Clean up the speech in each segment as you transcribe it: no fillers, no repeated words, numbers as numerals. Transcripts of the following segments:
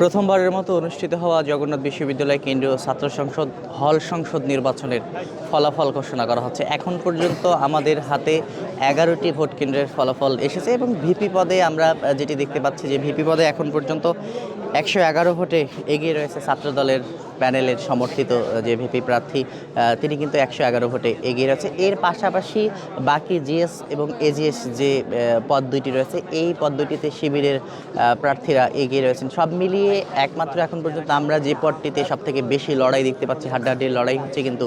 প্রথমবারের মতো অনুষ্ঠিত হওয়া জগন্নাথ বিশ্ববিদ্যালয় কেন্দ্রীয় ছাত্র সংসদ হল সংসদ নির্বাচনের ফলাফল ঘোষণা করা হচ্ছে। এখন পর্যন্ত আমাদের হাতে 11টি ভোট কেন্দ্রের ফলাফল এসেছে এবং ভিপি পদে আমরা যেটি দেখতে পাচ্ছি যে ভিপি পদে এখন পর্যন্ত 111 ভোটে এগিয়ে রয়েছে ছাত্রদলের প্যানেলের সমর্থিত যে ভিপি প্রার্থী তিনি কিন্তু 111 ভোটে এগিয়ে রয়েছে। এর পাশাপাশি বাকি জিএস এবং এজিএস যে পদ দুইটি রয়েছে এই পদ দুইটিতে শিবিরের প্রার্থীরা এগিয়ে রয়েছেন। সব মিলিয়ে একমাত্র এখন পর্যন্ত আমরা যে পদটিতে সবথেকে বেশি লড়াই দেখতে পাচ্ছি, হাড্ডাহাড্ডির লড়াই হচ্ছে, কিন্তু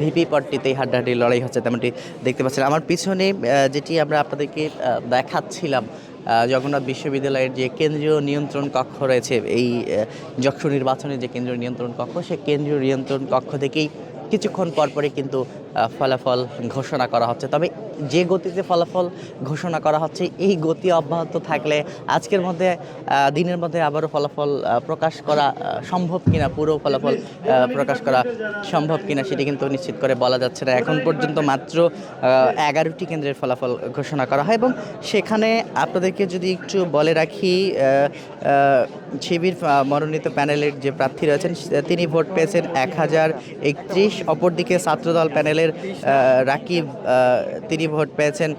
ভিপি পদটিতেই হাড্ডাহাড্ডির লড়াই হচ্ছে তেমনটি দেখতে পাচ্ছেন। আমার পিছনে যেটি আমরা আপনাদেরকে দেখাচ্ছিলাম জগন্নাথ বিশ্ববিদ্যালয়ের যে কেন্দ্রীয় নিয়ন্ত্রণ কক্ষ রয়েছে, এই যক্ষু নির্বাচনের যে কেন্দ্রীয় নিয়ন্ত্রণ কক্ষ, সে কেন্দ্রীয় নিয়ন্ত্রণ কক্ষ থেকেই কিছুক্ষণ পরপরই কিন্তু ফলাফল ঘোষণা করা হচ্ছে। তবে যে গতিতে ফলাফল ঘোষণা করা হচ্ছে এই গতি অব্যাহত থাকলে আজকের মধ্যে দিনের মধ্যে আবারও ফলাফল প্রকাশ করা সম্ভব কিনা, পুরো ফলাফল প্রকাশ করা সম্ভব কিনা সেটি কিন্তু নিশ্চিত করে বলা যাচ্ছে না। এখন পর্যন্ত মাত্র 11টি কেন্দ্রের ফলাফল ঘোষণা করা হয় এবং সেখানে আপনাদেরকে যদি একটু বলে রাখি, শিবির মনোনীত প্যানেলের যে প্রার্থী রয়েছেন তিনি ভোট পেয়েছেন 1031। অপরদিকে ছাত্রদল প্যানেলের রাকিব তিনি ভোট পেয়েছেন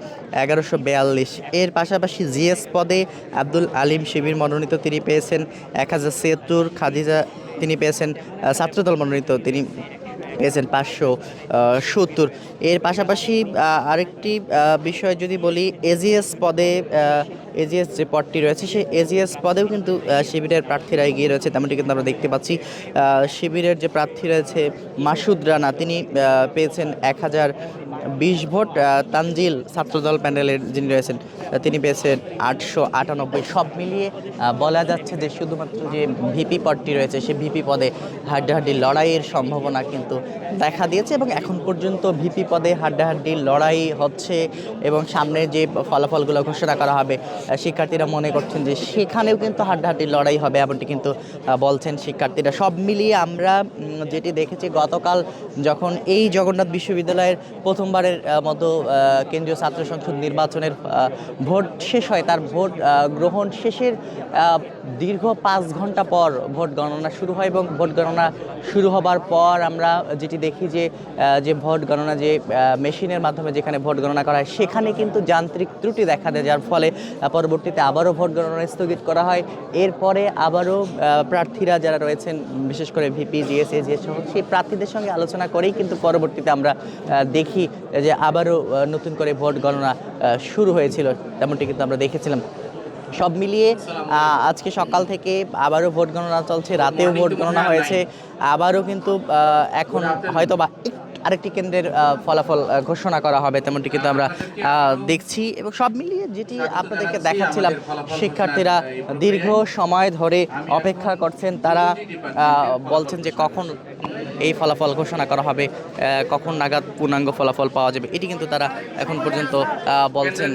1142। এর পাশাপাশি জিএস পদে আব্দুল আলিম শিবির মনোনীত তিনি পেয়েছেন 1076। খাদিজা তিনি পেয়েছেন ছাত্রদল মনোনীত তিনি পেয়েছেন 570। এর পাশাপাশি আরেকটি বিষয় যদি বলি, এজিএস পদে এজিএস যে পদটি রয়েছে সেই এজিএস পদেও কিন্তু শিবিরের প্রার্থীরা এগিয়ে রয়েছে তেমনটি কিন্তু আমরা দেখতে পাচ্ছি। শিবিরের যে প্রার্থী রয়েছে মাসুদ রানা তিনি পেয়েছেন 1020 ভোট। তানজিল ছাত্রদল প্যানেলের যিনি রয়েছেন তিনি পেয়েছেন 898। সব মিলিয়ে বলা যাচ্ছে যে শুধুমাত্র যে ভিপি পদটি রয়েছে সেই ভিপি পদে হাড্ডাহাড্ডি লড়াইয়ের সম্ভাবনা কিন্তু দেখা দিয়েছে এবং এখন পর্যন্ত ভিপি পদে হাড্ডাহাড্ডি লড়াই হচ্ছে এবং সামনে যে ফলাফলগুলো ঘোষণা করা হবে শিক্ষার্থীরা মনে করছেন যে সেখানেও কিন্তু হাড্ডাহাড্ডি লড়াই হবে, এমনটি কিন্তু বলছেন শিক্ষার্থীরা। সব মিলিয়ে আমরা যেটি দেখেছি গতকাল যখন এই জগন্নাথ বিশ্ববিদ্যালয়ের প্রথমবারের মতো কেন্দ্রীয় ছাত্র সংসদ নির্বাচনের ভোট শেষ হয়, তার ভোট গ্রহণ শেষের দীর্ঘ 5 ঘন্টা পর ভোট গণনা শুরু হয় এবং ভোট গণনা শুরু হবার পর আমরা যেটি দেখি যে ভোট গণনা যে মেশিনের মাধ্যমে যেখানে ভোট গণনা করা হয় সেখানে কিন্তু যান্ত্রিক ত্রুটি দেখা দেয়, যার ফলে পরবর্তীতে আবারও ভোট গণনা স্থগিত করা হয়। এরপরে আবারও প্রার্থীরা যারা রয়েছেন বিশেষ করে ভিপি জিএস এজিএস সহ সেই প্রার্থীদের সঙ্গে আলোচনা করেই কিন্তু পরবর্তীতে আমরা দেখি যে আবারও নতুন করে ভোট গণনা শুরু হয়েছিল, তেমনটি কিন্তু আমরা দেখেছিলাম। সব মিলিয়ে আজকে সকাল থেকে আবারও ভোট গণনা চলছে, রাতেও ভোট গণনা হয়েছে, আবারও কিন্তু এখন হয়তো বা আরেকটি কেন্দ্রের ফলাফল ঘোষণা করা হবে তেমনটি কিন্তু আমরা দেখছি। এবং সব মিলিয়ে যেটি আপনাদেরকে দেখাচ্ছিলাম, শিক্ষার্থীরা দীর্ঘ সময় ধরে অপেক্ষা করছেন, তারা বলছেন যে কখন এই ফলাফল ঘোষণা করা হবে, কখন নাগাদ পূর্ণাঙ্গ ফলাফল পাওয়া যাবে, এটি কিন্তু তারা এখন পর্যন্ত বলছেন।